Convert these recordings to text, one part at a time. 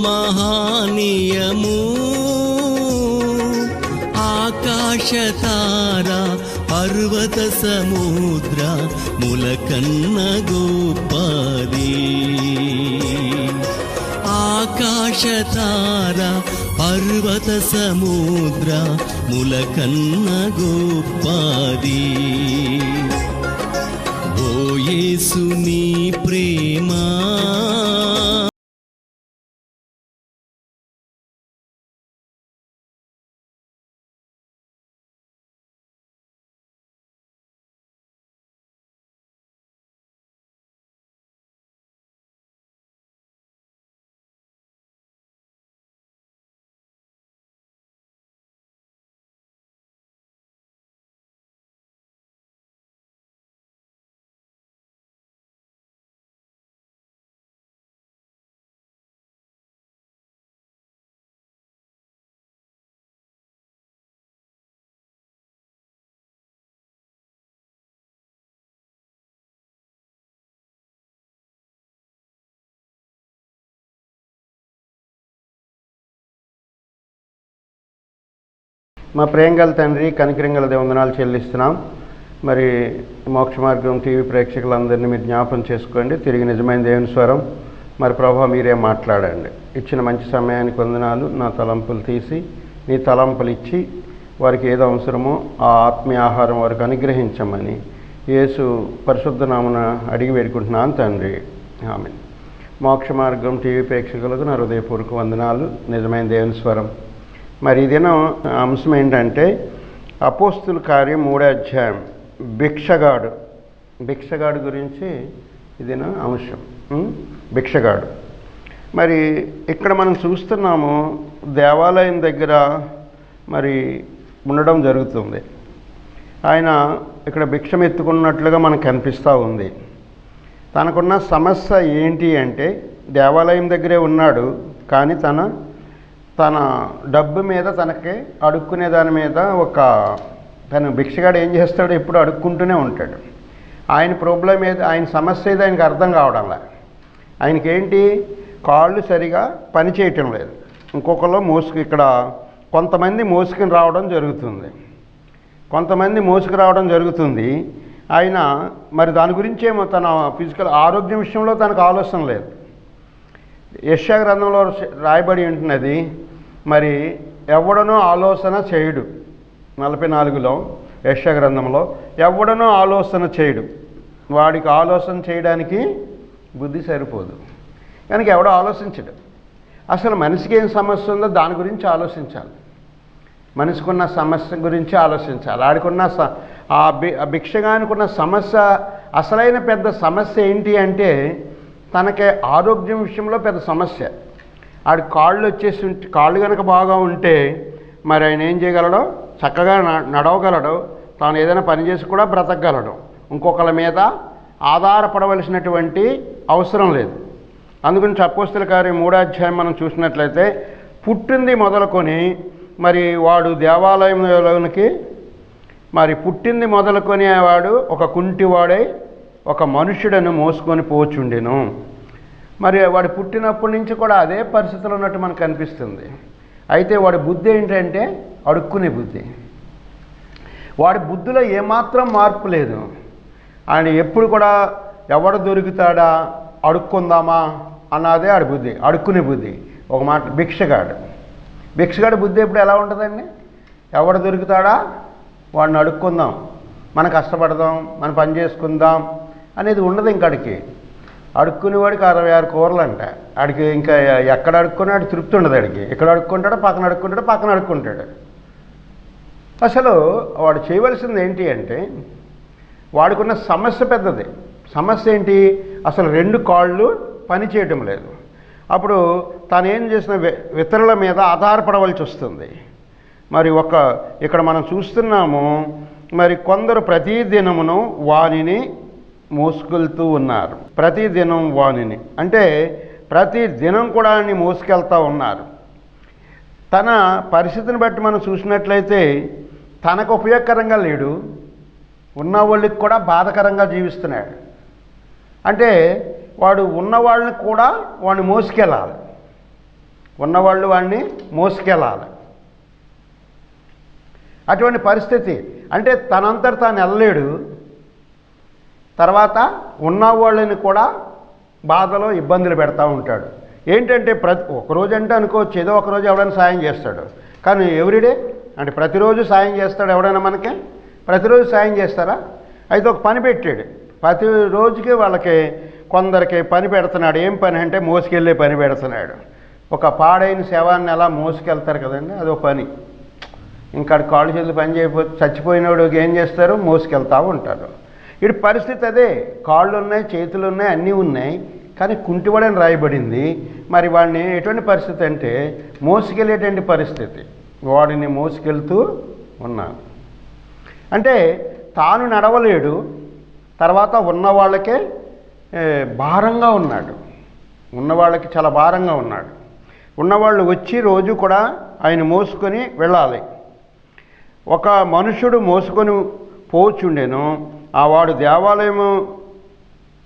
మహానీయము ఆకాశతారా పర్వత సముద్ర ములకన్న గోపది ఆకాశతారా పర్వత సముద్ర ములకన్న గోపది ఓ యేసు నీ ప్రేమ మా ప్రేమగల తండ్రి, కనికరింగల వందనాలు చెల్లిస్తున్నాం. మరి మోక్ష మార్గం టీవీ ప్రేక్షకులందరినీ మీరు జ్ఞాపం చేసుకోండి. తిరిగి నిజమైన దేవుని స్వరం మరి ప్రభా మీరే మాట్లాడండి. ఇచ్చిన మంచి సమయానికి వందనాలు. నా తలంపులు తీసి నీ తలంపులు ఇచ్చి వారికి ఏదో అవసరమో ఆ ఆత్మీయ ఆహారం వారికి అనుగ్రహించమని యేసు పరిశుద్ధ నామమున అడిగి వేడుకుంటున్నాను తండ్రి, ఆమేన్. మోక్ష మార్గం టీవీ ప్రేక్షకులకు నా హృదయపూర్వక వందనాలు. నిజమైన దేవుని స్వరం. మరి ఈ దినం అంశం ఏంటంటే అపోస్తుల కార్యం 3వ అధ్యాయం భిక్షగాడు గురించి ఇది అంశం. భిక్షగాడు. మరి ఇక్కడ మనం చూస్తున్నాము దేవాలయం దగ్గర మరి ఉండడం జరుగుతుంది. ఆయన ఇక్కడ భిక్షం ఎత్తుకున్నట్లుగా మనకు కనిపిస్తూ ఉంది. తనకున్న సమస్య ఏంటి అంటే దేవాలయం దగ్గరే ఉన్నాడు, కానీ తన డబ్బు మీద తనకి అడుక్కునే దాని మీద తన భిక్షగాడు ఏం చేస్తాడు, ఎప్పుడు అడుక్కుంటూనే ఉంటాడు. ఆయన ప్రాబ్లం ఏది, ఆయన సమస్య ఏది ఆయనకు అర్థం కావడంలే. ఆయనకేంటి, కాళ్ళు సరిగా పని చేయటం లేదు. ఇంకొకరు ఇక్కడ కొంతమంది మోసుకుని రావడం జరుగుతుంది. ఆయన మరి దాని గురించేమో తన ఫిజికల్ ఆరోగ్యం విషయంలో తనకు ఆలోచన లేదు. యెషయా గ్రంథంలో రాయబడి ఉంటున్నది, మరి ఎవడనో ఆలోచన చేయడు. 44లో యెషయా గ్రంథంలో ఎవడనో ఆలోచన చేయడు, వాడికి ఆలోచన చేయడానికి బుద్ధి సరిపోదు. కనుక ఎవడో ఆలోచించడు. అసలు మనిషికి ఏం సమస్య ఉందో దాని గురించి ఆలోచించాలి. మనిషికున్న సమస్య గురించి ఆలోచించాలి. ఆడికున్న ఆ భిక్షగానికున్న సమస్య, అసలైన పెద్ద సమస్య ఏంటి అంటే తనకి ఆరోగ్యం విషయంలో పెద్ద సమస్య. ఆడి కాళ్ళు కనుక బాగా ఉంటే మరి ఆయన ఏం చేయగలడు, చక్కగా నడవగలడు, తాను ఏదైనా పని చేసి కూడా బ్రతకగలడు. ఇంకొకళ్ళ మీద ఆధారపడవలసినటువంటి అవసరం లేదు. అందుకని అపోస్తుల కార్యం 3వ అధ్యాయం మనం చూసినట్లయితే పుట్టింది మొదలుకొని మరి వాడు దేవాలయంలోనికి పుట్టింది మొదలుకొని వాడు ఒక కుంటివాడై ఒక మనుష్యుడను మోసుకొని పోచుండెను. మరి వాడు పుట్టినప్పటి నుంచి కూడా అదే పరిస్థితిలో ఉన్నట్టు మనకు కనిపిస్తుంది. అయితే వాడి బుద్ధి ఏంటంటే అడుక్కునే బుద్ధి. వాడి బుద్ధిలో ఏమాత్రం మార్పు లేదు. ఆయన ఎప్పుడు కూడా ఎవడు దొరుకుతాడా అడుక్కుందామా అన్నదే ఆడి బుద్ధి, అడుక్కునే బుద్ధి. ఒక మాట భిక్షగాడు బుద్ధి ఎప్పుడు ఎలా ఉంటుందండి, ఎవడు దొరుకుతాడా వాడిని అడుక్కుందాం, మనం కష్టపడదాం, మనం పని చేసుకుందాం అనేది ఉండదు. ఇంకాడికి అడుక్కునేవాడికి 66 కూరలు అంట. ఆడికి ఇంకా ఎక్కడ అడుక్కున్నా ఆడికి తృప్తి ఉండదు. ఆడికి ఎక్కడ అడుక్కుంటాడో పక్కన అడుక్కుంటాడు. అసలు వాడు చేయవలసింది ఏంటి అంటే వాడికున్న సమస్య పెద్దది. సమస్య ఏంటి, అసలు 2 కాళ్ళు పని చేయటం లేదు. అప్పుడు తాను ఏం చేసిన ఇతరుల మీద ఆధారపడవలసి వస్తుంది. మరి ఇక్కడ మనం చూస్తున్నాము, మరి కొందరు ప్రతిదినమును వానిని మోసుకెళ్తూ ఉన్నారు. ప్రతిదినం వానిని అంటే ప్రతిదినం కూడా ఆయన మోసుకెళ్తూ ఉన్నారు. తన పరిస్థితిని బట్టి మనం చూసినట్లయితే తనకు ఉపయోగకరంగా లేడు, ఉన్న వాళ్ళకి కూడా బాధకరంగా జీవిస్తున్నాడు. అంటే వాడు ఉన్నవాళ్ళని కూడా వాడిని మోసుకెళ్ళాలి. ఉన్నవాళ్ళు వాడిని మోసుకెళ్ళాలి. అటువంటి పరిస్థితి. అంటే తనంతట తాను వెళ్ళలేడు, తర్వాత ఉన్నవాళ్ళని కూడా బాధలో ఇబ్బందులు పెడతా ఉంటాడు. ఏంటంటే ఒకరోజు అంటే అనుకోవచ్చు, ఏదో ఒకరోజు ఎవడైనా సాయం చేస్తాడు, కానీ ఎవ్రీడే అంటే ప్రతిరోజు సాయం చేస్తాడు ఎవడైనా మనకి? ప్రతిరోజు సాయం చేస్తారా? అయితే ఒక పని పెట్టాడు, ప్రతిరోజుకి వాళ్ళకి కొందరికి పని పెడుతున్నాడు. ఏం పని అంటే మోసుకెళ్ళే పని పెడుతున్నాడు. ఒక పాడైన శవాన్ని ఎలా మోసుకెళ్తారు కదండి, అదో పని. ఇంకా కాళ్ళు చేతులు పని చేయకపోతే చచ్చిపోయినోడు ఏం చేస్తారు? మోసుకెళ్తూ ఉంటారు. వీడి పరిస్థితి అదే. కాళ్ళు ఉన్నాయి, చేతులు ఉన్నాయి, అన్నీ ఉన్నాయి, కానీ కుంటివాడని రాయబడింది. మరి వాడిని ఎటువంటి పరిస్థితి అంటే మోసుకెళ్ళేటువంటి పరిస్థితి. వాడిని మోసుకెళ్తూ ఉన్నాను అంటే తాను నడవలేడు, తర్వాత ఉన్నవాళ్ళకే భారంగా ఉన్నాడు. ఉన్నవాళ్ళకి చాలా భారంగా ఉన్నాడు. ఉన్నవాళ్ళు వచ్చి రోజు కూడా ఆయన మోసుకొని వెళ్ళాలి. ఒక మనుషుడు మోసుకొని పోచుండెను. ఆ వాడు దేవాలయము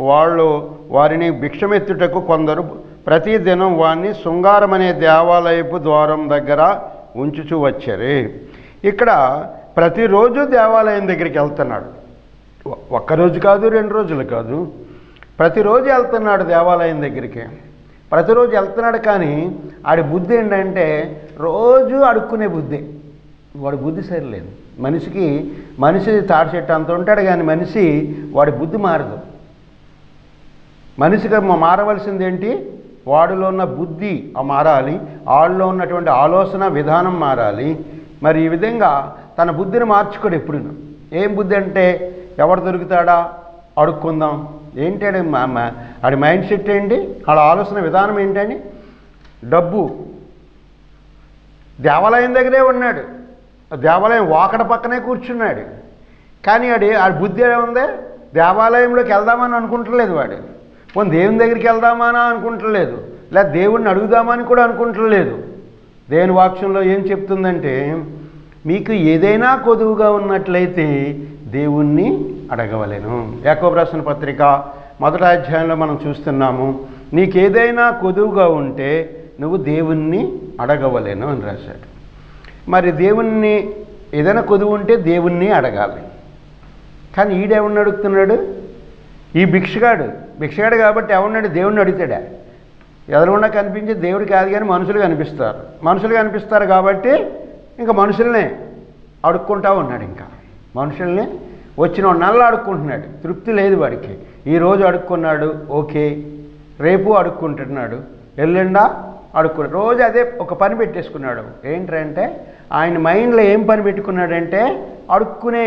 వాళ్ళు వారిని భిక్షమెత్తుటకు కొందరు ప్రతిదినం వారిని శృంగారం అనే దేవాలయపు ద్వారం దగ్గర ఉంచుచూ వచ్చారు. ఇక్కడ ప్రతిరోజు దేవాలయం దగ్గరికి వెళ్తున్నాడు. ఒక్కరోజు కాదు, 2 రోజులు కాదు, ప్రతిరోజు వెళ్తున్నాడు దేవాలయం దగ్గరికి. ప్రతిరోజు వెళ్తున్నాడు, కానీ ఆడి బుద్ధి ఏంటంటే రోజు అడుక్కునే బుద్ధి. వాడి బుద్ధి సరిలేదు. మనిషి తాడి చెట్టు అంత ఉంటాడు, కానీ వాడి బుద్ధి మారదు. మనిషికి మారవలసింది ఏంటి? వాడిలో ఉన్న బుద్ధి మారాలి, వాళ్ళలో ఉన్నటువంటి ఆలోచన విధానం మారాలి. మరి ఈ విధంగా తన బుద్ధిని మార్చుకోడు ఎప్పుడు. ఏం బుద్ధి అంటే ఎవడు దొరుకుతాడా అడుక్కుందాం. ఏంటంటే ఆడి మైండ్ సెట్ ఏంటి? వాళ్ళ ఆలోచన విధానం ఏంటని? డబ్బు. దేవాలయం దగ్గరే ఉన్నాడు, దేవాలయం వాకడ పక్కనే కూర్చున్నాడు, కానీ ఆడి బుద్ధి ఏముంది? దేవాలయంలోకి వెళ్దామని అనుకుంటలేదు వాడు. పోనీ దేవుని దగ్గరికి వెళ్దామని అనుకుంటలేదు, లేదా దేవుణ్ణి అడుగుదామని కూడా అనుకుంటలేదు. దేవుని వాక్యంలో ఏం చెప్తుందంటే, మీకు ఏదైనా కొదువుగా ఉన్నట్లయితే దేవుణ్ణి అడగవలెను. యాకోబు రాసిన పత్రిక 1వ అధ్యాయంలో మనం చూస్తున్నాము, నీకేదైనా కొదువుగా ఉంటే నువ్వు దేవుణ్ణి అడగవలెను అని రాశాడు. మరి దేవుణ్ణి ఏదైనా కొదువు ఉంటే దేవుణ్ణి అడగాలి. కానీ ఈడెవరిని అడుగుతున్నాడు? ఈ భిక్షగాడు కాబట్టి ఎవరినాడు? దేవుణ్ణి అడుగుతాడా? ఎదురుగుండా కనిపించే దేవుడు కాదు, కానీ మనుషులు కనిపిస్తారు కాబట్టి ఇంకా మనుషుల్నే అడుక్కుంటా ఉన్నాడు. ఇంకా మనుషుల్ని వచ్చిన నెలలో అడుక్కుంటున్నాడు. తృప్తి లేదు వాడికి. ఈరోజు అడుక్కున్నాడు, ఓకే, రేపు అడుక్కుంటున్నాడు, ఎల్లుండా అడుక్కున్నాడు. రోజు అదే ఒక పని పెట్టేసుకున్నాడు. ఏంటంటే ఆయన మైండ్లో ఏం పని పెట్టుకున్నాడంటే అడుక్కునే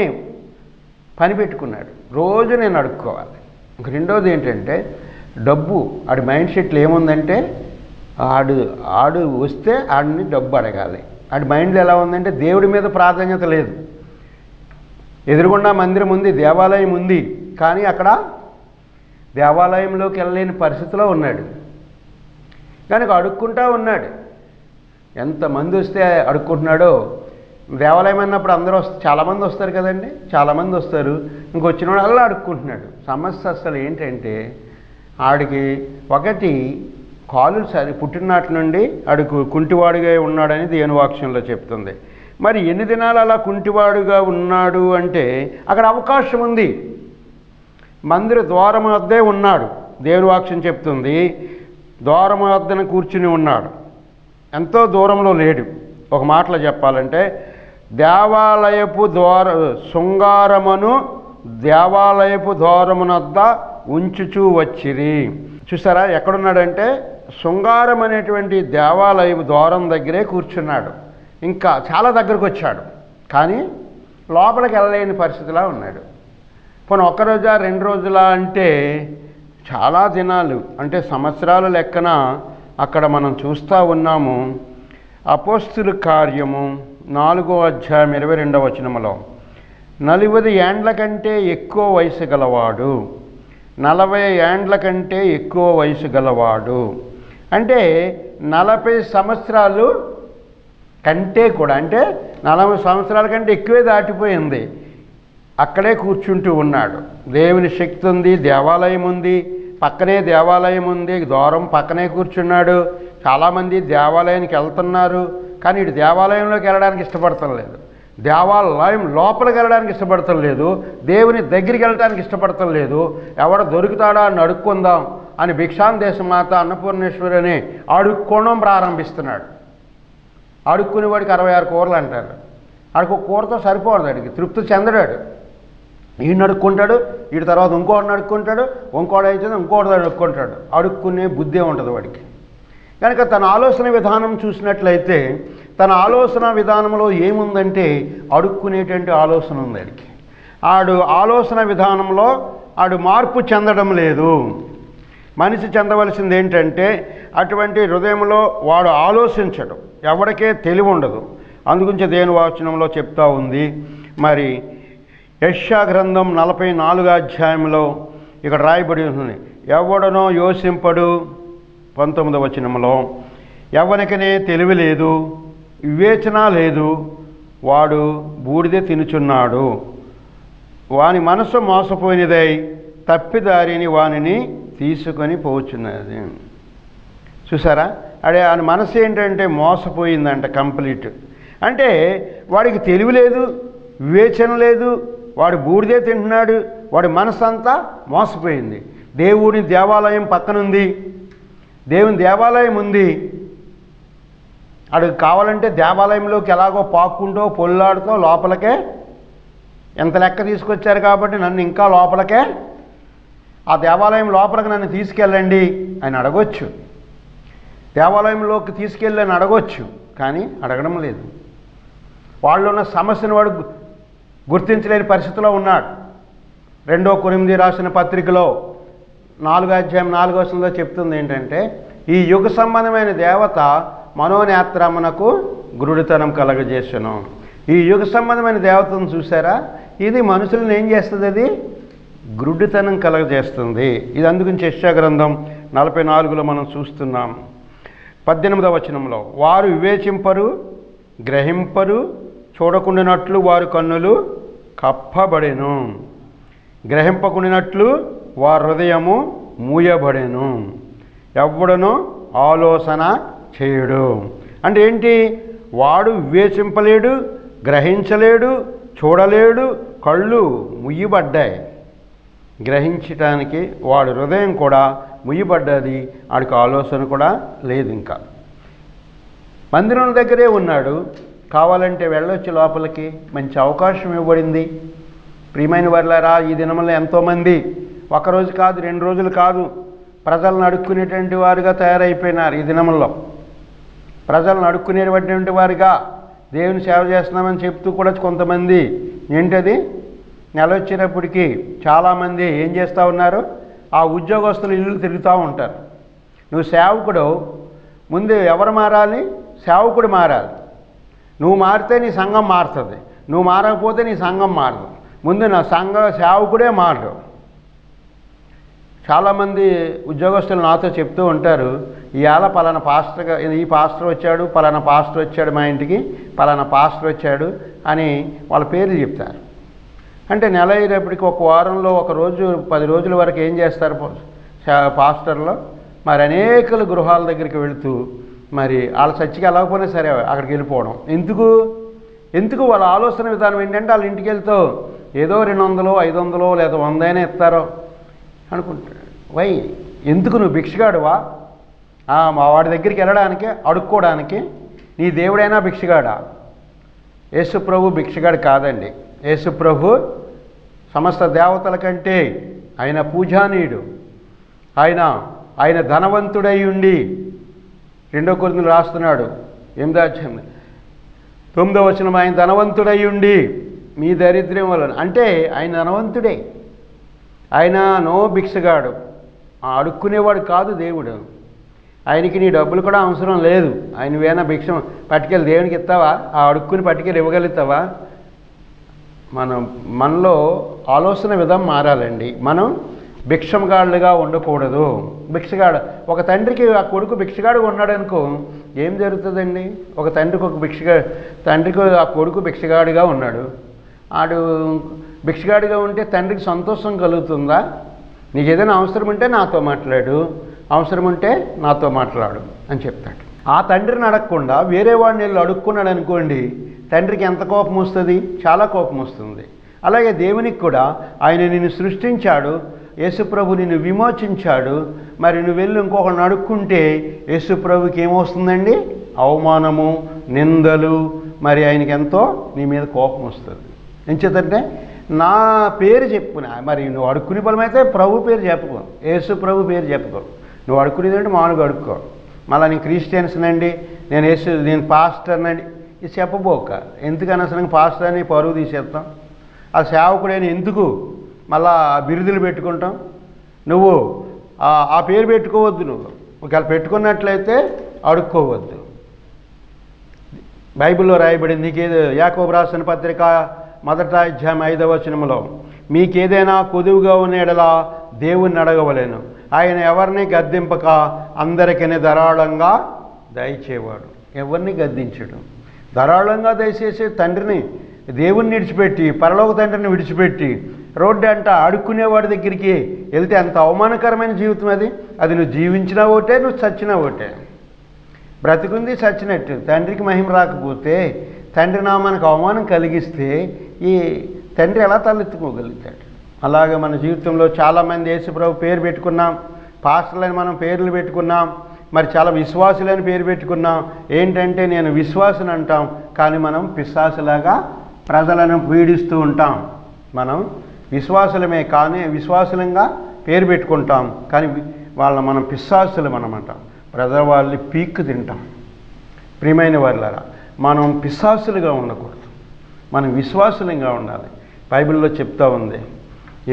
పని పెట్టుకున్నాడు. రోజు నేను అడుక్కోవాలి. ఇంక రెండోది ఏంటంటే డబ్బు. ఆడి మైండ్ సెట్లో ఏముందంటే ఆడు వస్తే ఆడిని డబ్బు అడగాలి. ఆడి మైండ్లో ఎలా ఉందంటే దేవుడి మీద ప్రాధాన్యత లేదు. ఎదురుగుండా మందిరం ఉంది, దేవాలయం ఉంది, కానీ అక్కడ దేవాలయంలోకి వెళ్ళలేని పరిస్థితిలో ఉన్నాడు. కనుక అడుక్కుంటా ఉన్నాడు. ఎంతమంది వస్తే అడుక్కుంటున్నాడో. దేవాలయం అన్నప్పుడు అందరూ చాలామంది వస్తారు కదండి, చాలామంది వస్తారు. ఇంకొచ్చిన వాడు అలా అడుక్కుంటున్నాడు. సమస్య అసలు ఏంటంటే ఆడికి ఒకటి కాలు పుట్టినట్టు నుండి ఆడికి కుంటివాడుగా ఉన్నాడని దేవుని వాక్యంలో చెప్తుంది. మరి ఎన్ని దినాలు అలా కుంటివాడుగా ఉన్నాడు అంటే అక్కడ అవకాశం ఉంది. మందిర ద్వారం వద్దే ఉన్నాడు. దేవుని వాక్యం చెప్తుంది ద్వారం వద్దన కూర్చుని ఉన్నాడు, ఎంతో దూరంలో లేడు. ఒక మాటలో చెప్పాలంటే దేవాలయపు శృంగారమును దేవాలయపు ద్వారమునద్ద ఉంచుచూ వచ్చిరి. చూసారా ఎక్కడున్నాడంటే శృంగారం అనేటువంటి దేవాలయపు ద్వారం దగ్గరే కూర్చున్నాడు. ఇంకా చాలా దగ్గరకు వచ్చాడు, కానీ లోపలికి వెళ్ళలేని పరిస్థితిలా ఉన్నాడు. పోనీ 1 రోజా 2 రోజులా అంటే చాలా దినాలు, అంటే సంవత్సరాల లెక్కన అక్కడ మనం చూస్తూ ఉన్నాము. అపోస్తుల కార్యము 4వ అధ్యాయం 22వ వచనములో 40 ఏండ్ల కంటే ఎక్కువ వయసు గలవాడు, 40 ఏండ్ల కంటే ఎక్కువ వయసు గలవాడు అంటే 40 సంవత్సరాలు కంటే కూడా, అంటే 40 సంవత్సరాల కంటే ఎక్కువే దాటిపోయింది. అక్కడే కూర్చుంటూ ఉన్నాడు. దేవుని శక్తి ఉంది, దేవాలయం ఉంది, పక్కనే దేవాలయం ఉంది, ద్వారం పక్కనే కూర్చున్నాడు. చాలామంది దేవాలయానికి వెళ్తున్నారు, కానీ ఇటు దేవాలయంలోకి వెళ్ళడానికి ఇష్టపడటం లేదు, దేవాలయం లోపలికి వెళ్ళడానికి ఇష్టపడటం లేదు, దేవుని దగ్గరికి వెళ్ళడానికి ఇష్టపడటం లేదు. ఎవడ దొరుకుతాడా అని అడుక్కుందాం అని భిక్షాందేశమాత అన్నపూర్ణేశ్వరి అని అడుక్కోవడం ప్రారంభిస్తున్నాడు. అడుక్కునేవాడికి 66 కూరలు అంటారు. ఆడికి ఒక కూరతో సరిపోదు, అడిగి తృప్తి చెందడాడు. ఈయన అడుక్కుంటాడు, వీడి తర్వాత ఇంకోటిని అడుక్కుంటాడు, ఇంకోటి అయితే ఇంకోటి అడుక్కుంటాడు. అడుక్కునే బుద్ధి ఉంటుంది వాడికి. కనుక తన ఆలోచన విధానం చూసినట్లయితే తన ఆలోచన విధానంలో ఏముందంటే అడుక్కునేటువంటి ఆలోచన ఉంది వాడికి. ఆడు ఆలోచన విధానంలో ఆడు మార్పు చెందడం లేదు. మనిషి చెందవలసింది ఏంటంటే అటువంటి హృదయంలో వాడు ఆలోచించడం, ఎవరికే తెలివి ఉండదు. అందుగురించి దేవుని వాక్యంలో చెప్తా ఉంది. మరి యెషయా గ్రంథం 44వ అధ్యాయంలో ఇక్కడ రాయబడి ఉంటుంది, ఎవడనో యోసింపడు. 19వ వచనంలో ఎవరికనే తెలివి లేదు, వివేచన లేదు, వాడు బూడిదే తినుచున్నాడు, వాని మనసు మోసపోయినదై తప్పిదారిని వానిని తీసుకొని పోచున్నది. చూసారా, అడే ఆయన మనసు ఏంటంటే మోసపోయిందంట కంప్లీట్. అంటే వాడికి తెలివి లేదు, వివేచన లేదు, వాడు బూడిదే తింటున్నాడు, వాడి మనసు అంతా మోసపోయింది. దేవుని దేవాలయం పక్కనుంది, దేవుని దేవాలయం ఉంది. అడికి కావాలంటే దేవాలయంలోకి ఎలాగో పాక్కుంటూ పొల్లాడుతూ లోపలికే, ఎంత లెక్క తీసుకొచ్చారు కాబట్టి నన్ను ఇంకా లోపలికే, ఆ దేవాలయం లోపలికి నన్ను తీసుకెళ్ళండి అని అడగొచ్చు, దేవాలయంలోకి తీసుకెళ్ళని అడగొచ్చు, కానీ అడగడం లేదు. వాళ్ళు ఉన్న సమస్యను వాడు గుర్తించలేని పరిస్థితిలో ఉన్నాడు. 2 కొరింథీ రాసిన పత్రికలో 4వ అధ్యాయం 4వ వచనంలో చెప్తుంది ఏంటంటే, ఈ యుగ సంబంధమైన దేవత మనోనేత్రమునకు గురుడితనం కలగజేసును. ఈ యుగ సంబంధమైన దేవతను చూసారా, ఇది మనుషులను ఏం చేస్తుంది? అది గురుడితనం కలగజేస్తుంది. ఇది అందుగురించి యెషయా గ్రంథం 44లో మనం చూస్తున్నాం. 18వ వచనంలో, వారు వివేచింపరు, గ్రహింపరు, చూడకుండానట్లు వారి కన్నులు కప్పబడెను, గ్రహింపకుండినట్లు వారి హృదయము మూయబడెను, ఎవ్వడనో ఆలోచన చేయడు. అంటే ఏంటి? వాడు వివేచింపలేడు, గ్రహించలేడు, చూడలేడు, కళ్ళు ముయ్యబడ్డాయి. గ్రహించటానికి వాడి హృదయం కూడా ముయ్యబడ్డది, వాడికి ఆలోచన కూడా లేదు. ఇంకా మందిరం దగ్గరే ఉన్నాడు, కావాలంటే వెళ్ళొచ్చు లోపలికి, మంచి అవకాశం ఇవ్వబడింది. ప్రియమైన వారులారా, ఈ దినములో ఎంతోమంది ఒకరోజు కాదు 2 రోజులు కాదు ప్రజలను అడుక్కునేటువంటి వారుగా తయారైపోయినారు. ఈ దినముల్లో ప్రజలను అడుక్కునేటువంటి వారుగా దేవుని సేవ చేస్తున్నామని చెప్తూ కూడా కొంతమంది ఏంటది నెల వచ్చినప్పటికీ చాలామంది ఏం చేస్తూ ఉన్నారు, ఆ ఉద్యోగస్తులు ఇల్లు తిరుగుతూ ఉంటారు. నువ్వు సేవకుడు, ముందు ఎవరు మారాలి? సేవకుడు మారాలి. నువ్వు మారితే నీ సంఘం మారుతుంది, నువ్వు మారకపోతే నీ సంఘం మారదు. ముందు నా సేవకుడే మారడు. చాలామంది ఉద్యోగస్తులు నాతో చెప్తూ ఉంటారు, ఇవాళ పలానా పాస్టర్గా ఈ పాస్టర్ వచ్చాడు, పలానా పాస్టర్ వచ్చాడు మా ఇంటికి, పలానా పాస్టర్ వచ్చాడు అని వాళ్ళ పేర్లు చెప్తారు. అంటే నెల అయ్యేటప్పటికి ఒక వారంలో 1 రోజు 10 రోజుల వరకు ఏం చేస్తారు పాస్టర్లో? మరి అనేకల గృహాల దగ్గరికి వెళుతూ మరి వాళ్ళ చర్చికి వెళ్ళకపోయినా సరే అక్కడికి వెళ్ళిపోవడం. ఎందుకు వాళ్ళ ఆలోచన విధానం ఏంటంటే వాళ్ళ ఇంటికి వెళ్తూ ఏదో 200, 500 లేదా 100 అయినా ఇస్తారో అనుకుంటాడు. ఎందుకు నువ్వు భిక్షగాడువా? మా వాడి దగ్గరికి వెళ్ళడానికి, అడుక్కోవడానికి? నీ దేవుడైనా భిక్షగాడా? యేసు ప్రభు భిక్షగాడు కాదండి. యేసు ప్రభు సమస్త దేవతల కంటే ఆయన పూజానీయుడు. ఆయన ధనవంతుడై ఉండి 2 కొరింథీయులకు రాస్తున్నాడు 8వ అధ్యాయం 9వ వచనం, ఆయన ధనవంతుడై ఉండి మీ దరిద్ర్యం వలన. అంటే ఆయన ధనవంతుడే, ఆయన నో భిక్షగాడు, అడుక్కునేవాడు కాదు దేవుడు. ఆయనకి నీ డబ్బులు కూడా అవసరం లేదు. ఆయన వేనా భిక్షం పట్టుకెళ్ళి దేవునికి ఇస్తావా? ఆ అడుక్కుని పట్టుకెళ్ళి ఇవ్వగలుగుతావా? మనలో ఆలోచన విధం మారాలండి. మనం భిక్షగాళ్ళుగా ఉండకూడదు. భిక్షగాడు ఒక తండ్రికి ఆ కొడుకు భిక్షగాడుగా ఉన్నాడు అనుకో, ఏం జరుగుతుందండి? ఒక తండ్రికి ఆ కొడుకు భిక్షగాడిగా ఉన్నాడు, ఆడు భిక్షగాడిగా ఉంటే తండ్రికి సంతోషం కలుగుతుందా? నీకు ఏదైనా అవసరం ఉంటే నాతో మాట్లాడు, అవసరం ఉంటే నాతో మాట్లాడు అని చెప్తాడు. ఆ తండ్రిని అడగకుండా వేరే వాడిని వెళ్ళి అడుక్కున్నాడు అనుకోండి, తండ్రికి ఎంత కోపం వస్తుంది? చాలా కోపం వస్తుంది. అలాగే దేవునికి కూడా ఆయన నిన్ను సృష్టించాడు, యేసుప్రభు నిన్ను విమోచించాడు, మరి నువ్వు వెళ్ళి ఇంకొకరిని అడుక్కుంటే యేసుప్రభుకి ఏమొస్తుందండి? అవమానము, నిందలు, మరి ఆయనకి ఎంతో నీ మీద కోపం వస్తుంది. ఎంచేతంటే నా పేరు చెప్పుకున్నా, మరి నువ్వు అడుక్కునే బలమైతే ప్రభు పేరు చెప్పుకో, యేసు ప్రభు పేరు చెప్పుకో. నువ్వు అడుక్కునేదంటే మామూలుగా అడుక్కో. మళ్ళీ నేను క్రిస్టియన్స్నండి, నేను పాస్టర్నండి ఇది చెప్పబోక. ఎందుకని అసలు పాస్టర్ అని పరువు తీసేస్తాం? ఆ సేవకుడైన ఎందుకు మళ్ళా బిరుదులు పెట్టుకుంటాం? నువ్వు ఆ పేరు పెట్టుకోవద్దు. నువ్వు ఒకవేళ పెట్టుకున్నట్లయితే అడుక్కోవద్దు. బైబిల్లో రాయబడింది, నీకేదో యాకోబు రాసిన పత్రిక 1వ అధ్యాయం 5వ వచనంలో, మీకేదైనా కొదువుగా ఉన్న ఎడల దేవుణ్ణి అడగవలేను, ఆయన ఎవరిని గద్దింపక అందరికీ ధారాళంగా దయచేవాడు. ఎవరిని గద్దించడు, ధారాళంగా దయచేసే తండ్రిని, దేవుణ్ణి విడిచిపెట్టి, పరలోక తండ్రిని విడిచిపెట్టి రోడ్డు అంట అడుక్కునేవాడి దగ్గరికి వెళ్తే అంత అవమానకరమైన జీవితం అది. అది నువ్వు జీవించినా ఒకటే, నువ్వు చచ్చినా ఒకటే. బ్రతికుంది చచ్చినట్టు. తండ్రికి మహిమ రాకపోతే, తండ్రి నామానికి అవమానం కలిగిస్తే ఈ తండ్రి ఎలా తలెత్తుకోగలుగుతాడు? అలాగే మన జీవితంలో చాలామంది యేసుప్రభు పేరు పెట్టుకున్నాం, పాస్టర్లని మనం పేర్లు పెట్టుకున్నాం, మరి చాలా విశ్వాసులని పేరు పెట్టుకున్నాం. ఏంటంటే నేను విశ్వాసుని అంటాం, కానీ మనం పిశాసులాగా ప్రజలను పీడిస్తూ ఉంటాం. మనం విశ్వాసులమే కానీ విశ్వాసులంగా పేరు పెట్టుకుంటాం, కానీ మనం పిశాసులం అన్నమాట. ప్రజల వాళ్ళని పీక్కు తింటాం. ప్రియమైన వాళ్ళారా, మనం పిశాసులుగా ఉండకూడదు, మనం విశ్వాసులంగా ఉండాలి. బైబిల్లో చెప్తా ఉంది,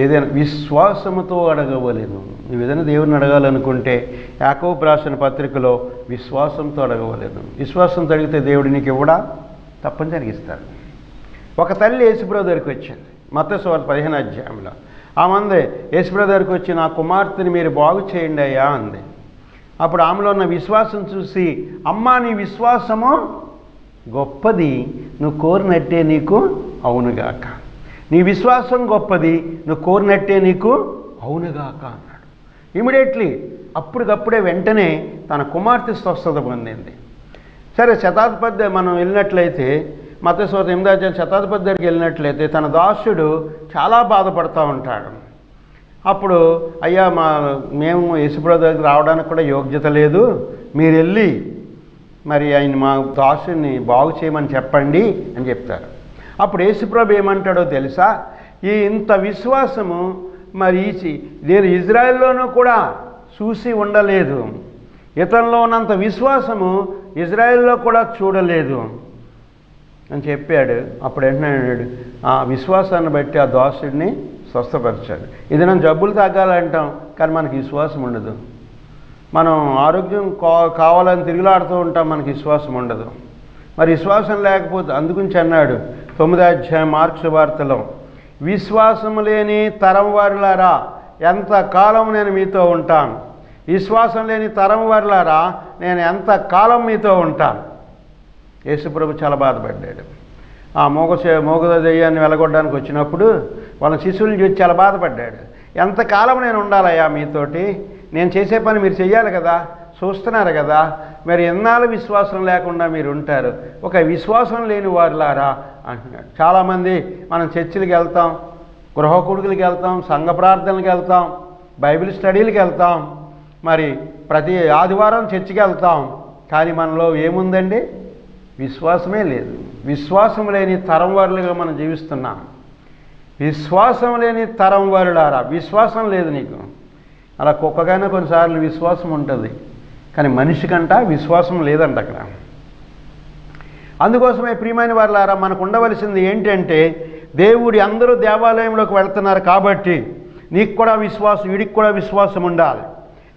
ఏదైనా విశ్వాసముతో అడగవలేను. నువ్వు ఏదైనా దేవుని అడగాలనుకుంటే యాకోబు రాసిన పత్రికలో విశ్వాసంతో అడగవలేను. విశ్వాసంతో అడిగితే దేవుడు నీకు ఇవ్వడా? తప్పనిసరిగా ఇస్తాడు. ఒక తల్లి యేసుప్రభు దగ్గరికి వచ్చింది, మత్తయి సువార్త 15వ అధ్యాయంలో. ఆమె యేసుప్రభు దగ్గరికి వచ్చి, నా కుమార్తెని మీరు బాగు చేయండి అయ్యా అంది. అప్పుడు ఆమెలో ఉన్న విశ్వాసం చూసి, అమ్మా నీ విశ్వాసము గొప్పది, నువ్వు కోరినట్టే నీకు అవునుగాక. నీ విశ్వాసం గొప్పది, నువ్వు కోరినట్టే నీకు అవునుగాక అన్నాడు. ఇమీడియట్లీ అప్పటికప్పుడే వెంటనే తన కుమార్తె స్వస్థత పొందింది. సరే, శతాధిపతి మనం వెళ్ళినట్లయితే, మత్తయి సువార్త 8వ అధ్యాయం శతాధిపతి దగ్గరికి వెళ్ళినట్లయితే తన దాసుడు చాలా బాధపడుతూ ఉంటాడు. అప్పుడు, అయ్యా మేము యేసుప్రభు దగ్గరికి రావడానికి కూడా యోగ్యత లేదు, మీరు వెళ్ళి మరి ఆయన మా దాసుని బాగు చేయమని చెప్పండి అని చెప్తారు. అప్పుడు యేసుప్రభు ఏమంటాడో తెలుసా? ఇంత విశ్వాసము మరి నేను ఇజ్రాయెల్లోనూ కూడా చూసి ఉండలేదు, ఇతనిలో ఉన్నంత విశ్వాసము ఇజ్రాయెల్లో కూడా చూడలేదు అని చెప్పాడు. అప్పుడు ఏంటన్నాడు, ఆ విశ్వాసాన్ని బట్టి ఆ దాసుడిని స్వస్థపరిచాడు. ఇది మనం జబ్బులు తగ్గాలంటాం, కానీ మనకి విశ్వాసం ఉండదు. మనం ఆరోగ్యం కావాలని తిరుగులాడుతూ ఉంటాం, మనకి విశ్వాసం ఉండదు. మరి విశ్వాసం లేకపోతే, అందుగురించి అన్నాడు 9వ అధ్యాయం మార్కు సువార్తలో, విశ్వాసం లేని తరం వారులారా ఎంతకాలం నేను మీతో ఉంటాను, విశ్వాసం లేని తరం వారులారా నేను ఎంతకాలం మీతో ఉంటాను. యేసుప్రభు చాలా బాధపడ్డాడు. ఆ మోగ దెయ్యాన్ని వెలగొట్టడానికి వచ్చినప్పుడు వాళ్ళ శిష్యుల్ని చూసి చాలా బాధపడ్డాడు. ఎంతకాలం నేను ఉండాలయ్యా మీతోటి, నేను చేసే పని మీరు చెయ్యాలి కదా, చూస్తున్నారు కదా, మరి ఎన్నాళ్ళు విశ్వాసం లేకుండా మీరు ఉంటారు, ఒక విశ్వాసం లేని వారులారా అంటున్నాడు. చాలామంది మనం చర్చిలకు వెళ్తాం, గృహ కూడుకులకు వెళ్తాం, సంఘ ప్రార్థనలకు వెళ్తాం, బైబిల్ స్టడీలకు వెళ్తాం, మరి ప్రతి ఆదివారం చర్చికి వెళ్తాం, కానీ మనలో ఏముందండి? విశ్వాసమే లేదు. విశ్వాసం లేని తరం వారులుగా మనం జీవిస్తున్నాం. విశ్వాసం లేని తరం వారులారా, విశ్వాసం లేదు నీకు. అలా కుక్కకైనా కొన్నిసార్లు విశ్వాసం ఉంటుంది, కానీ మనిషికంట విశ్వాసం లేదంట అక్కడ. అందుకోసమే ప్రియమైన వారులారా, మనకు ఉండవలసింది ఏంటంటే, దేవుడి అందరూ దేవాలయంలోకి వెళ్తున్నారు కాబట్టి నీకు కూడా విశ్వాసం, వీడికి కూడా విశ్వాసం ఉండాలి.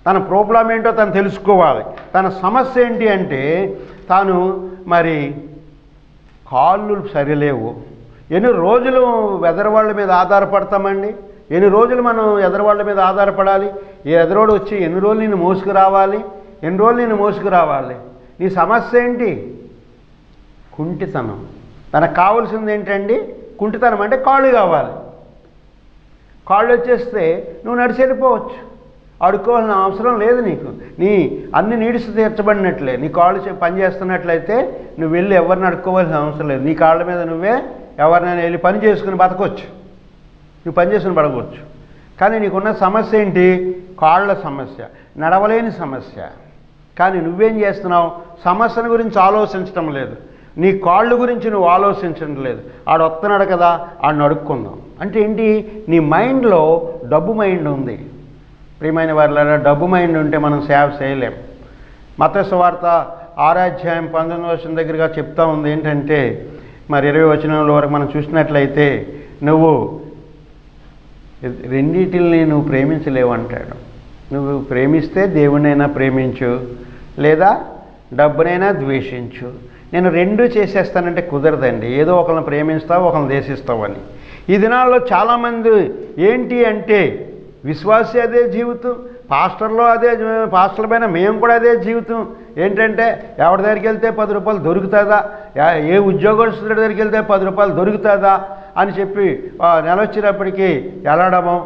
తన ప్రాబ్లం ఏంటో తను తెలుసుకోవాలి. తన సమస్య ఏంటి అంటే, తాను మరి కాళ్ళు సరిలేవు. ఎన్ని రోజులు ఎదరవాళ్ళ మీద ఆధారపడతామండి? ఎన్ని రోజులు మనం ఎదరవాళ్ళ మీద ఆధారపడాలి? ఏ ఎదరోడు వచ్చి ఎన్ని రోజులు నేను మోసుకురావాలి? ఎన్ని రోజులు నేను మోసుకురావాలి? నీ సమస్య ఏంటి? కుంటితనం. తనకు కావాల్సింది ఏంటండి? కుంటితనం అంటే కాళ్ళు కావాలి. కాళ్ళు వచ్చేస్తే నువ్వు నడిచి వెళ్ళిపోవచ్చు. అడుక్కోవాల్సిన అవసరం లేదు నీకు. నీ అన్ని నీడ్స్ తీర్చబడినట్లే, నీ కాళ్ళు పని చేస్తున్నట్లయితే నువ్వు వెళ్ళి ఎవరిని అడుక్కోవాల్సిన అవసరం లేదు. నీ కాళ్ళ మీద నువ్వే ఎవరినైనా వెళ్ళి పని చేసుకుని బతకొచ్చు, నువ్వు పని చేసుకుని బతకొచ్చు. కానీ నీకున్న సమస్య ఏంటి? కాళ్ళ సమస్య, నడవలేని సమస్య. కానీ నువ్వేం చేస్తున్నావు? సమస్యల గురించి ఆలోచించడం లేదు, నీ కాళ్ళు గురించి నువ్వు ఆలోచించడం లేదు. ఆడు వస్తున్నాడు కదా, ఆడిని అడుక్కుందాం అంటే ఏంటి? నీ మైండ్లో డబ్బు మైండ్ ఉంది. ప్రియమైన వారిలారా, డబ్బు మైండ్ ఉంటే మనం సేవ చేయలేం. మత్తయి సువార్త 6:19 దగ్గరగా చెప్తా ఉంది ఏంటంటే, మరి 20 వచనంలో వరకు మనం చూసినట్లయితే, నువ్వు రెండిటిని నువ్వు ప్రేమించలేవు అంటాడు. నువ్వు ప్రేమిస్తే దేవునైనా ప్రేమించు, లేదా డబ్బునైనా ద్వేషించు. నేను రెండూ చేసేస్తానంటే కుదరదండి. ఏదో ఒకరిని ప్రేమిస్తావు, ఒకరిని ద్వేషిస్తావు అని. ఈ దినాల్లో చాలామంది ఏంటి అంటే, విశ్వాసి అదే జీవితం, పాస్టర్లో అదే, పాస్టర్ల పైన మేము కూడా అదే జీవితం. ఏంటంటే ఎవరి దగ్గరికి వెళ్తే 10 రూపాయలు దొరుకుతుందా, ఏ ఉద్యోగస్తుడి దగ్గరికి వెళ్తే 10 రూపాయలు దొరుకుతుందా అని చెప్పి నెల వచ్చినప్పటికీ వెళ్ళడము,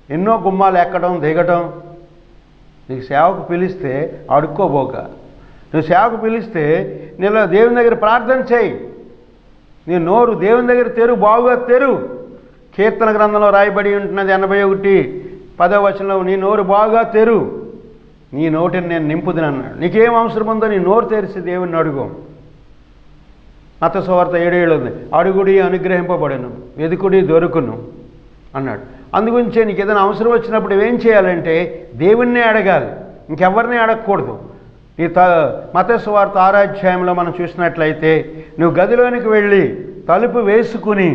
ఎన్నో గుమ్మాలు ఎక్కడం దిగడం. నీకు సేవకు పిలిస్తే అడుక్కోబోక, నువ్వు సేవకు పిలిస్తే నేను దేవుని దగ్గర ప్రార్థన చేయి. నీ నోరు దేవుని దగ్గర తెరు, బాగుగా తెరు. కీర్తన గ్రంథంలో రాయబడి ఉంటున్నది 81:10 వచనంలో, నీ నోరు బాగా తెరు, నీ నోటిని నేను నింపుదును అన్నాడు. నీకేం అవసరం ఉందో నీ నోరు తెరిచి దేవుణ్ణి అడుగు. మత్తయి సువార్త 7:7 ఉంది, అడుగుడి అనుగ్రహింపబడును, వెదుకుడి దొరుకును అన్నాడు. అందుగురించే నీకు ఏదైనా అవసరం వచ్చినప్పుడు ఏం చేయాలంటే దేవుణ్ణే అడగాలి, ఇంకెవరిని అడగకూడదు. ఈ మత్తయి సువార్త 6 మనం చూసినట్లయితే, నువ్వు గదిలోనికి వెళ్ళి తలుపు వేసుకుని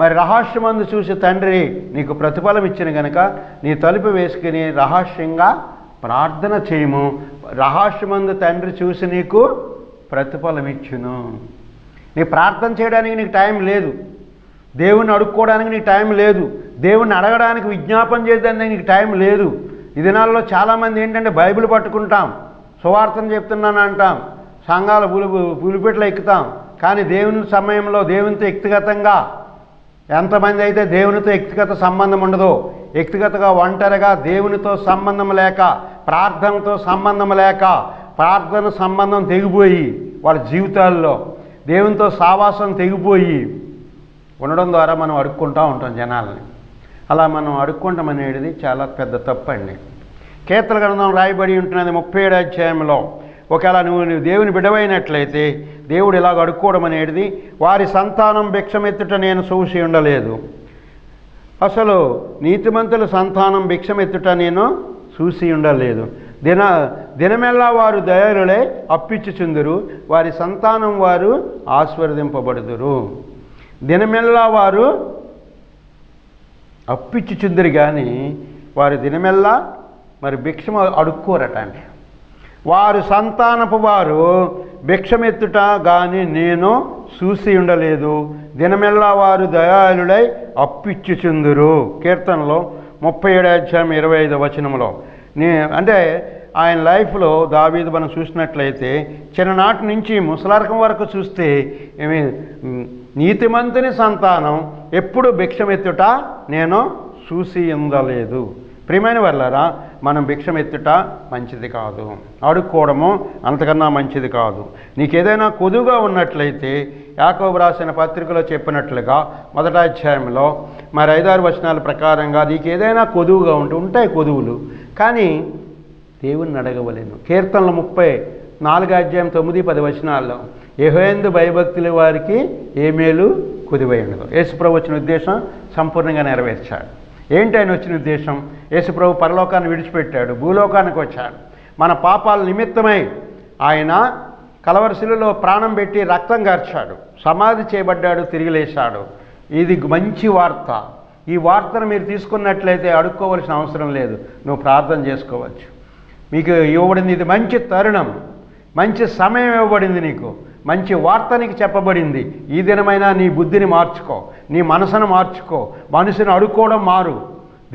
మరి రహస్యమందు చూసి తండ్రి నీకు ప్రతిఫలం ఇచ్చిన కనుక నీ తలుపు వేసుకుని రహస్యంగా ప్రార్థన చేయము. రహస్యమందు తండ్రి చూసి నీకు ప్రతిఫలం ఇచ్చును. నీ ప్రార్థన చేయడానికి నీకు టైం లేదు, దేవుణ్ణి అడుక్కోవడానికి నీకు టైం లేదు, దేవుణ్ణి అడగడానికి విజ్ఞాపన చేయడానికి నీకు టైం లేదు. ఈ దినాల్లో చాలామంది ఏంటంటే బైబిల్ పట్టుకుంటాం, సువార్తను చెప్తున్నాను అంటాం, సంఘాల పులిపెట్లు ఎక్కుతాం. కానీ దేవుని సమయంలో దేవునితో వ్యక్తిగతంగా ఎంతమంది అయితే దేవునితో వ్యక్తిగత సంబంధం ఉండదో, వ్యక్తిగతగా ఒంటరిగా దేవునితో సంబంధం లేక, ప్రార్థనతో సంబంధం లేక, ప్రార్థన సంబంధం తెగిపోయి వాళ్ళ జీవితాల్లో దేవునితో సావాసం తెగిపోయి ఉండడం ద్వారా మనం అడుక్కుంటూ ఉంటాం జనాల్ని. అలా మనం అడుక్కుంటాం అనేది చాలా పెద్ద తప్పండి. కీర్తన గ్రంథం రాయబడి ఉంటున్నది 37 ఒకవేళ నువ్వు దేవుని బిడ్డవైనట్లయితే దేవుడు ఇలాగ అడుక్కోవడం అనేది, వారి సంతానం భిక్షమెత్తుట నేను చూసి ఉండలేదు. అసలు నీతిమంతుల సంతానం భిక్షమెత్తుట నేను చూసి ఉండలేదు. దినమెల్లా వారు దయాళులై అప్పిచ్చుచుందురు, వారి సంతానం వారు ఆశీర్వదింపబడుదురు. దినమెల్లా వారు అప్పిచ్చుచుందురు కానీ వారు దినమెల్లా మరి భిక్షం అడుక్కోరట అండి. వారు సంతానపు వారు భిక్షమెత్తుట కానీ నేను చూసి ఉండలేదు. దినమెల్లా వారు దయాళులై అప్పిచ్చుచుందురు. కీర్తనలో 37:25 వచనంలో అంటే ఆయన లైఫ్లో దావీదు మనం చూసినట్లయితే చిన్ననాటి నుంచి ముసలారకం వరకు చూస్తే నీతిమంతుని సంతానం ఎప్పుడు భిక్షమెత్తుట నేను చూసి ఉండలేదు. ప్రియమైన వాళ్ళారా, మనం భిక్షమెత్తుట మంచిది కాదు, అడుక్కోవడము అంతకన్నా మంచిది కాదు. నీకేదైనా కొదువుగా ఉన్నట్లయితే యాకోబు రాసిన పత్రికలో చెప్పినట్లుగా 1వ అధ్యాయంలో మరి 5-6 వచనాల ప్రకారంగా నీకేదైనా కొదువుగా ఉంటాయి కొదువులు, కానీ దేవుణ్ణి అడగవలేను. కీర్తనలు 34:9-10 వచనాల్లో యెహోవాయందు భయభక్తుల వారికి ఏ మేలు కొదువై ఉండదు. యేసుప్రభు వచ్చిన ఉద్దేశం సంపూర్ణంగా నెరవేర్చాడు. ఏంటి ఆయన వచ్చిన ఉద్దేశం? యేసుప్రభు పరలోకాన్ని విడిచిపెట్టాడు, భూలోకానికి వచ్చాడు. మన పాపాల నిమిత్తమై ఆయన కలవరి శిలువలో ప్రాణం పెట్టి రక్తం కార్చాడు, సమాధి చేయబడ్డాడు, తిరిగి లేచాడు. ఇది మంచి వార్త. ఈ వార్తను మీరు తీసుకున్నట్లయితే అడుక్కోవలసిన అవసరం లేదు, నువ్వు ప్రార్థన చేసుకోవచ్చు. మీకు ఇవ్వబడింది ఇది మంచి తరుణం, మంచి సమయం ఇవ్వబడింది, నీకు మంచి వార్త నీకు చెప్పబడింది. ఈ దినమైనా నీ బుద్ధిని మార్చుకో, నీ మనసును మార్చుకో, మనసుని అడుక్కోవడం మారు,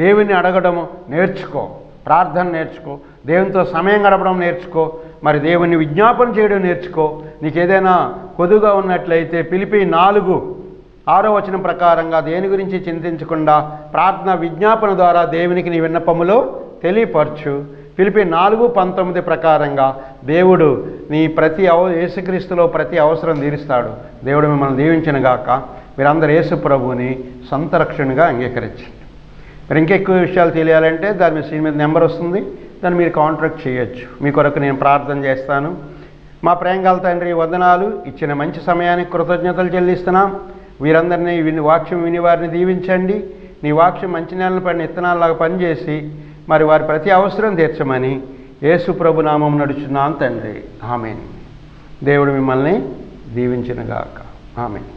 దేవుని అడగడం నేర్చుకో, ప్రార్థన నేర్చుకో, దేవునితో సమయం గడపడం నేర్చుకో, మరి దేవుని విజ్ఞాపన చేయడం నేర్చుకో. నీకు ఏదైనా కొదువుగా ఉన్నట్లయితే ఫిలిప్పీ 6వ వచనం ప్రకారంగా దేని గురించి చింతించకుండా ప్రార్థన విజ్ఞాపన ద్వారా దేవునికి నీ విన్నపములో తెలియపరచు. ఫిలిప్పీ 4:19 ప్రకారంగా దేవుడు నీ యేసుక్రీస్తులో ప్రతి అవసరం తీరుస్తాడు. దేవుడు మిమ్మల్ని దీవించిన గాక. మీరందరూ యేసు ప్రభువుని సొంత రక్షణగా అంగీకరించండి. మరి ఇంకెక్కువ విషయాలు తెలియాలంటే దాని స్క్రీన్ మీద నెంబర్ వస్తుంది, దాన్ని మీరు కాంటాక్ట్ చేయొచ్చు. మీ కొరకు నేను ప్రార్థన చేస్తాను. మా ప్రేమగల తండ్రి, వందనాలు. ఇచ్చిన మంచి సమయానికి కృతజ్ఞతలు చెల్లిస్తున్నాం. వీరందరినీ వాక్యం విని వారిని దీవించండి. నీ వాక్యం మంచి నేలను పడిన ఇత్తనాల్లాగా పనిచేసి మరి వారి ప్రతి అవసరం తీర్చమని యేసు ప్రభు నామం నడుచున్నాం తండ్రి. ఆమేన్. దేవుడు మిమ్మల్ని దీవించునుగాక. ఆమేన్.